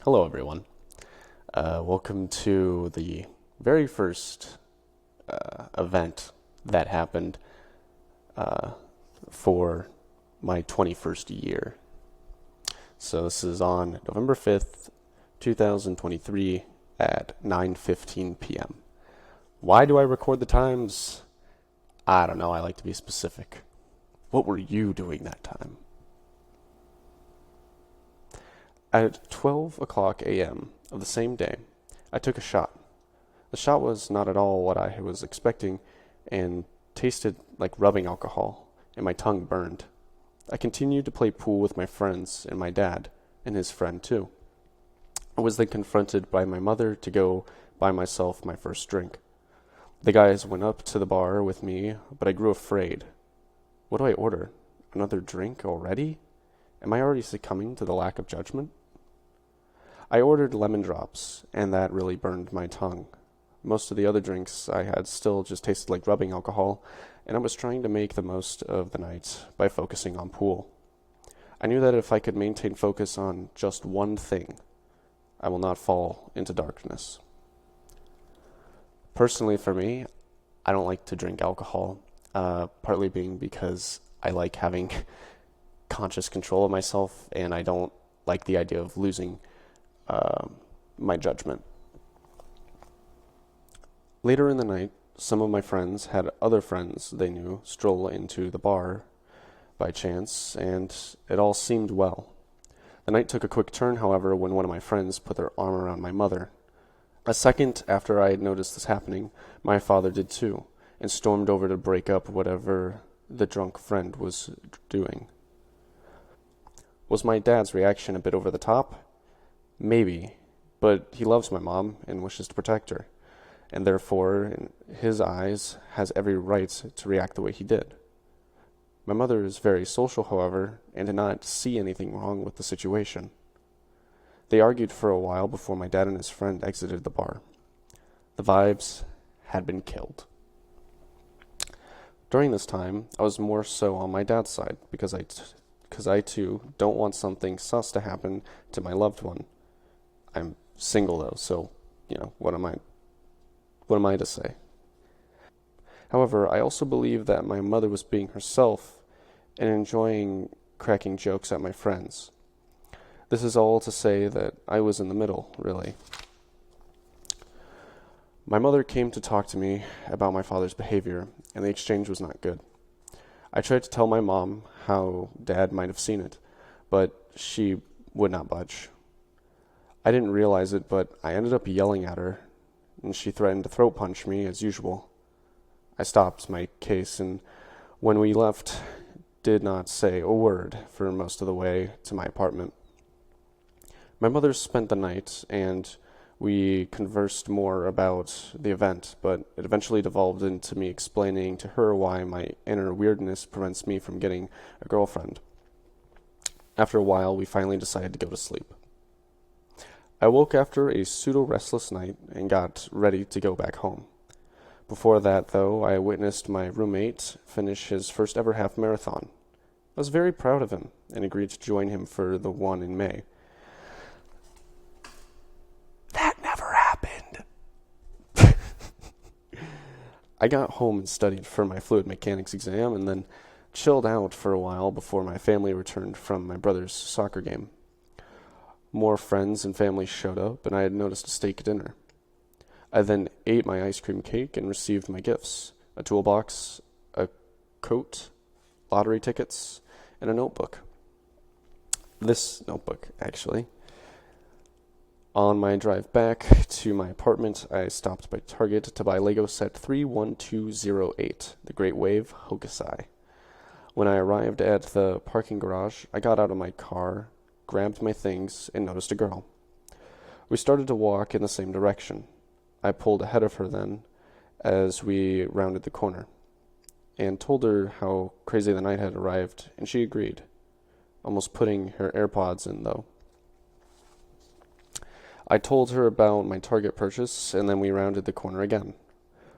Hello, everyone. Welcome to the very first event that happened uh, for my 21st year. So this is on November 5th, 2023 at 9:15 p.m. Why do I record the times? I don't know. I like to be specific. What were you doing that time? At 12 o'clock a.m. of the same day, I took a shot. The shot was not at all what I was expecting and tasted like rubbing alcohol, and my tongue burned. I continued to play pool with my friends and my dad, and his friend too. I was then confronted by my mother to go buy myself my first drink. The guys went up to the bar with me, but I grew afraid. What do I order? Another drink already? Am I already succumbing to the lack of judgment? I ordered lemon drops, and that really burned my tongue. Most of the other drinks I had still just tasted like rubbing alcohol, and I was trying to make the most of the night by focusing on pool. I knew that if I could maintain focus on just one thing, I will not fall into darkness. Personally, for me, I don't like to drink alcohol, partly being because I like having conscious control of myself, and I don't like the idea of losing my judgment. Later in the night, some of my friends had other friends they knew stroll into the bar by chance, and it all seemed well. The night took a quick turn, however, when one of my friends put their arm around my mother. A second after I had noticed this happening, my father did too, and stormed over to break up whatever the drunk friend was doing. Was my dad's reaction a bit over the top? Maybe, but he loves my mom and wishes to protect her, and therefore, in his eyes, has every right to react the way he did. My mother is very social, however, and did not see anything wrong with the situation. They argued for a while before my dad and his friend exited the bar. The vibes had been killed. During this time, I was more so on my dad's side because I too don't want something sus to happen to my loved one. I'm single though, so what am I to say? However, I also believe that my mother was being herself and enjoying cracking jokes at my friends. This is all to say that I was in the middle, really. My mother came to talk to me about my father's behavior, and the exchange was not good. I tried to tell my mom how Dad might have seen it, but she would not budge. I didn't realize it, but I ended up yelling at her, and she threatened to throat punch me as usual. I stopped my case, and when we left, did not say a word for most of the way to my apartment. My mother spent the night, and we conversed more about the event, but it eventually devolved into me explaining to her why my inner weirdness prevents me from getting a girlfriend. After a while, we finally decided to go to sleep. I woke after a pseudo-restless night and got ready to go back home. Before that, though, I witnessed my roommate finish his first ever half marathon. I was very proud of him and agreed to join him for the one in May. That never happened. I got home and studied for my fluid mechanics exam and then chilled out for a while before my family returned from my brother's soccer game. More friends and family showed up, and I had noticed a steak dinner. I then ate my ice cream cake and received my gifts: a toolbox, a coat, lottery tickets, and a notebook. This notebook, actually. On my drive back to my apartment, I stopped by Target to buy Lego Set 31208, the Great Wave Hokusai. When I arrived at the parking garage, I got out of my car, grabbed my things, and noticed a girl. We started to walk in the same direction. I pulled ahead of her then, as we rounded the corner, and told her how crazy the night had arrived, and she agreed, almost putting her AirPods in, though. I told her about my Target purchase, and then we rounded the corner again.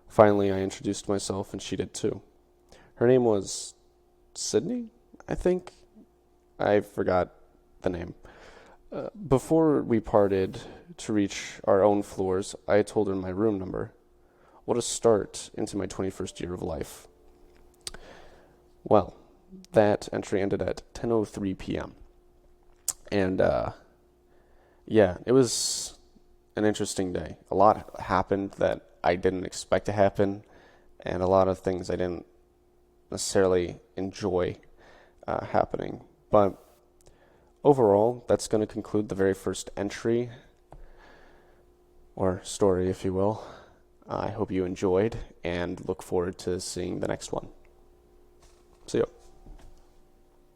Finally, I introduced myself, and she did too. Her name was Sydney, I think. I forgot the name. Before we parted to reach our own floors, I told her my room number. What a start into my 21st year of life. Well, that entry ended at 10:03 p.m. And yeah, it was an interesting day. A lot happened that I didn't expect to happen, and a lot of things I didn't necessarily enjoy happening. But overall, that's going to conclude the very first entry, or story, if you will. I hope you enjoyed, and look forward to seeing the next one. See ya.